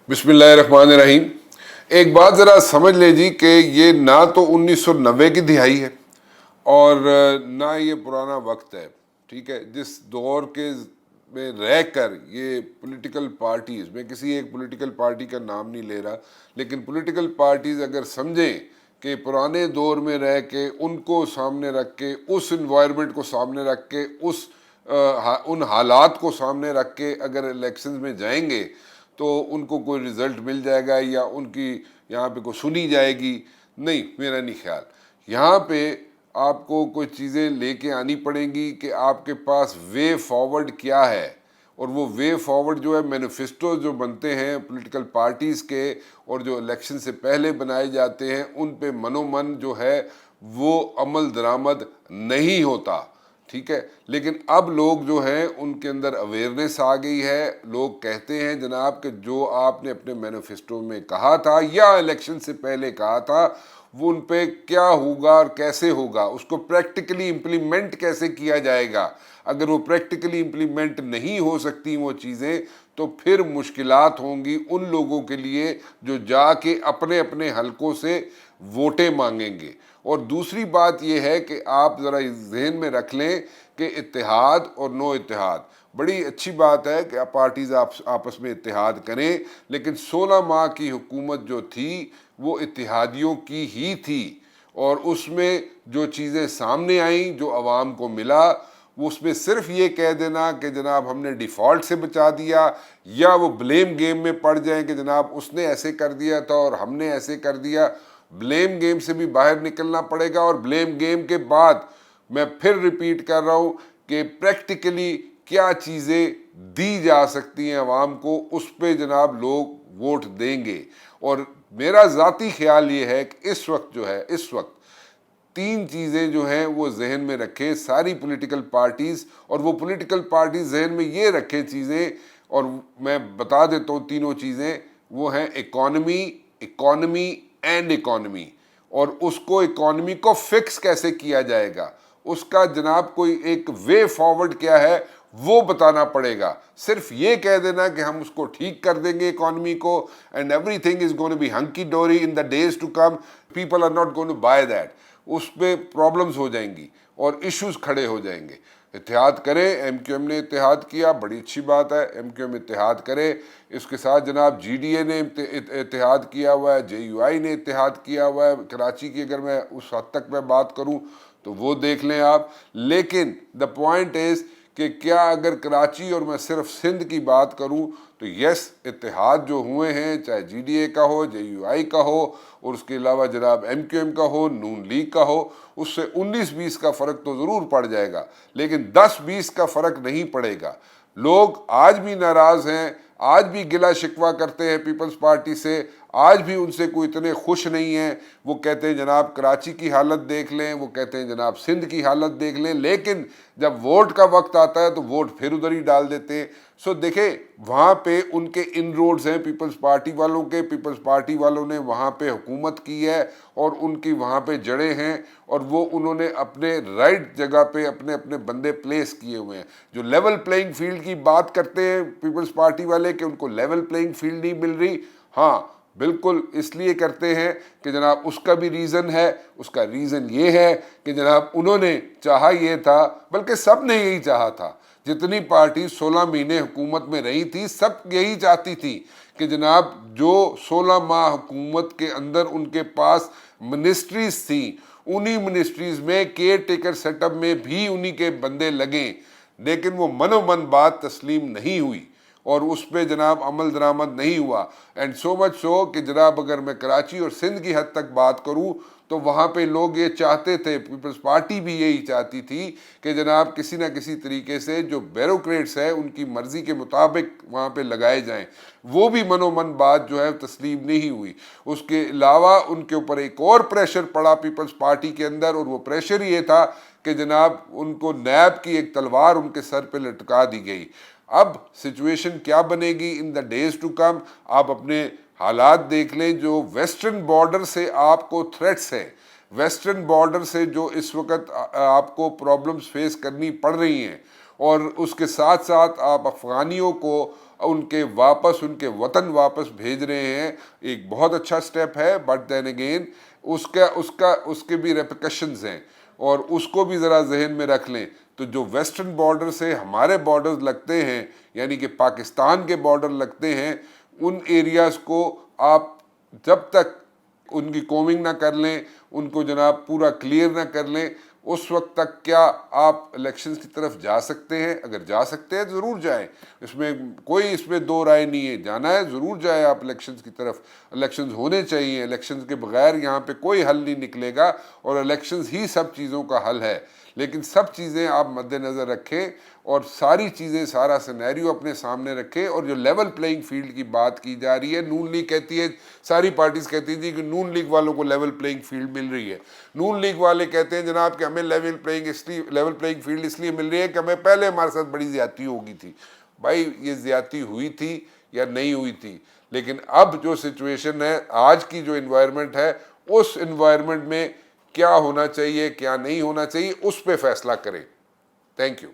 बिस्मिल्लाहिर्रहमानिर्रहीम। एक बात ज़रा समझ ले जी कि ये ना तो 1990 की दिहाई है और ना ये पुराना वक्त है। ठीक है, जिस दौर के में रह कर ये पॉलिटिकल पार्टीज़, मैं किसी एक पॉलिटिकल पार्टी का नाम नहीं ले रहा, लेकिन पॉलिटिकल पार्टीज़ अगर समझें कि पुराने दौर में रह के उनको सामने रख के, उस इन्वायरमेंट को सामने रख के, उन हालात को सामने रख के अगर इलेक्शंस में जाएंगे तो उनको कोई रिज़ल्ट मिल जाएगा या उनकी यहाँ पे कोई सुनी जाएगी, नहीं, मेरा नहीं ख्याल। यहाँ पे आपको कोई चीज़ें लेके आनी पड़ेंगी कि आपके पास वे फॉरवर्ड क्या है, और वो वे फॉरवर्ड जो है मैनिफेस्टो जो बनते हैं पॉलिटिकल पार्टीज़ के और जो इलेक्शन से पहले बनाए जाते हैं, उन पे मनोमन जो है वो अमल दरामद नहीं होता। ठीक है, लेकिन अब लोग जो हैं उनके अंदर अवेयरनेस आ गई है। लोग कहते हैं जनाब कि जो आपने अपने मैनिफेस्टो में कहा था या इलेक्शन से पहले कहा था वो उन पे क्या होगा और कैसे होगा, उसको प्रैक्टिकली इम्प्लीमेंट कैसे किया जाएगा। अगर वो प्रैक्टिकली इम्प्लीमेंट नहीं हो सकती वो चीज़ें तो फिर मुश्किलात होंगी उन लोगों के लिए जो जाके अपने अपने हलकों से वोटें मांगेंगे। और दूसरी बात यह है कि आप ज़रा जहन में रख लें कि इत्तेहाद और नो इत्तेहाद, बड़ी अच्छी बात है कि पार्टीज़ आपस में इत्तेहाद करें, लेकिन 16 माह की हुकूमत जो थी वो इत्तेहादियों की ही थी, और उसमें जो चीज़ें सामने आईं, जो आवाम को मिला, वो उसमें सिर्फ ये कह देना कि जनाब हमने डिफ़ॉल्ट से बचा दिया, या वो ब्लेम गेम में पड़ जाएं कि जनाब उसने ऐसे कर दिया था और हमने ऐसे कर दिया। ब्लेम गेम से भी बाहर निकलना पड़ेगा, और ब्लेम गेम के बाद मैं फिर रिपीट कर रहा हूँ कि प्रैक्टिकली क्या चीज़ें दी जा सकती हैं आवाम को, उस पे जनाब लोग वोट देंगे। और मेरा ज़ाती ख्याल ये है कि इस वक्त जो है, इस वक्त 3 चीज़ें जो हैं वो जहन में रखें सारी पॉलिटिकल पार्टीज़, और वो पॉलिटिकल पार्टीज़ जहन में ये रखें चीज़ें, और मैं बता देता हूँ तीनों चीज़ें। वो हैं इकॉनमी, इकॉनमी एंड इकॉनमी, और उसको इकॉनमी को फिक्स कैसे किया जाएगा, उसका जनाब कोई एक वे फॉरवर्ड क्या है वो बताना पड़ेगा। सिर्फ ये कह देना कि हम उसको ठीक कर देंगे इकॉनमी को and everything is going to be hunky dory in the days to come, people are not going to buy that. उस पर प्रॉब्लम्स हो जाएंगी और इश्यूज खड़े हो जाएंगे। इत्तेहाद करें, एमक्यूएम ने इत्तेहाद किया, बड़ी अच्छी बात है, एमक्यूएम इत्तेहाद करे। इसके साथ जनाब जीडीए ने इत्तेहाद किया हुआ है, जेयूआई ने इत्तेहाद किया हुआ है। कराची की अगर मैं उस हद तक मैं बात करूं तो वो देख लें आप। लेकिन द पॉइंट इज़ कि क्या अगर कराची और मैं सिर्फ सिंध की बात करूं तो यस, इत्तेहाद जो हुए हैं, चाहे जीडीए का हो, जेयूआई का हो, और उसके अलावा जनाब एमक्यूएम का हो, नून लीग का हो, उससे 19-20 का फ़र्क तो ज़रूर पड़ जाएगा, लेकिन 10-20 का फ़र्क नहीं पड़ेगा। लोग आज भी नाराज़ हैं, आज भी गिला शिकवा करते हैं पीपल्स पार्टी से, आज भी उनसे कोई इतने खुश नहीं हैं। वो कहते हैं जनाब कराची की हालत देख लें, वो कहते हैं जनाब सिंध की हालत देख लें, लेकिन जब वोट का वक्त आता है तो वोट फिर उधर ही डाल देते हैं। सो देखें, वहाँ पे उनके इनरोड्स हैं पीपल्स पार्टी वालों के, पीपल्स पार्टी वालों ने वहाँ पे हुकूमत की है और उनकी वहाँ पे जड़ें हैं, और वो उन्होंने अपने राइट जगह पे अपने अपने बंदे प्लेस किए हुए हैं। जो लेवल प्लेइंग फील्ड की बात करते हैं पीपल्स पार्टी वाले कि उनको लेवल प्लेइंग फील्ड नहीं मिल रही, हाँ बिल्कुल इसलिए करते हैं कि जनाब उसका भी रीज़न है। उसका रीज़न ये है कि जनाब उन्होंने चाहा ये था, बल्कि सब ने यही चाहा था, जितनी पार्टी 16 महीने हुकूमत में रही थी सब यही चाहती थी कि जनाब जो 16 माह हुकूमत के अंदर उनके पास मिनिस्ट्रीज़ थी, उन्हीं मिनिस्ट्रीज़ में केयर टेकर सेटअप में भी उन्हीं के बंदे लगें, लेकिन वो मनोमन बात तस्लीम नहीं हुई और उस पर जनाब अमल दरामद नहीं हुआ। एंड सो मच सो कि जनाब अगर मैं कराची और सिंध की हद तक बात करूं तो वहाँ पे लोग ये चाहते थे, पीपल्स पार्टी भी यही चाहती थी कि जनाब किसी ना किसी तरीके से जो ब्यूरोक्रेट्स है उनकी मर्ज़ी के मुताबिक वहाँ पे लगाए जाएं। वो भी मनोमन बात जो है तस्लीम नहीं हुई। उसके अलावा उनके ऊपर एक और प्रेशर पड़ा पीपल्स पार्टी के अंदर, और वो प्रेशर ये था कि जनाब उनको नैब की एक तलवार उनके सर पे लटका दी गई। अब सिचुएशन क्या बनेगी in the days to come, आप अपने हालात देख लें। जो वेस्टर्न बॉर्डर से आपको थ्रेट्स हैं, वेस्टर्न बॉर्डर से जो इस वक्त आपको प्रॉब्लम्स फेस करनी पड़ रही हैं, और उसके साथ साथ आप अफ़गानियों को ان کے واپس ان کے وطن واپس بھیج رہے ہیں، ایک بہت اچھا سٹیپ ہے، بٹ دین اگین اس کے بھی ریپیکشنز ہیں، اور اس کو بھی ذرا ذہن میں رکھ لیں۔ تو جو ویسٹرن بارڈر سے ہمارے بارڈرز لگتے ہیں، یعنی کہ پاکستان کے بارڈر لگتے ہیں، ان ایریاز کو آپ جب تک ان کی کومنگ نہ کر لیں، ان کو جناب پورا کلیئر نہ کر لیں، اس وقت تک کیا آپ الیکشنز کی طرف جا سکتے ہیں؟ اگر جا سکتے ہیں ضرور جائیں، اس میں دو رائے نہیں ہے، جانا ہے ضرور جائیں آپ الیکشنز کی طرف، الیکشنز ہونے چاہیے، الیکشنز کے بغیر یہاں پہ کوئی حل نہیں نکلے گا، اور الیکشنز ہی سب چیزوں کا حل ہے۔ لیکن سب چیزیں آپ مد نظر رکھیں، اور ساری چیزیں، سارا سینیریو اپنے سامنے رکھیں، اور جو لیول پلینگ فیلڈ کی بات کی جا رہی ہے، نون لیگ کہتی ہے، ساری پارٹیز کہتی تھی کہ نون لیگ والوں کو لیول پلینگ فیلڈ مل رہی ہے۔ نون لیگ والے کہتے ہیں جناب کہ ہمیں لیول پلینگ فیلڈ اس لیے مل رہی ہے کہ ہمیں پہلے ہمارے ساتھ بڑی زیادتی ہو گئی تھی۔ بھائی یہ زیادتی ہوئی تھی یا نہیں ہوئی تھی، لیکن اب جو سچویشن ہے، آج کی جو انوائرمنٹ ہے، اس انوائرمنٹ میں کیا ہونا چاہیے کیا نہیں ہونا چاہیے، اس پہ فیصلہ کریں۔ Thank you.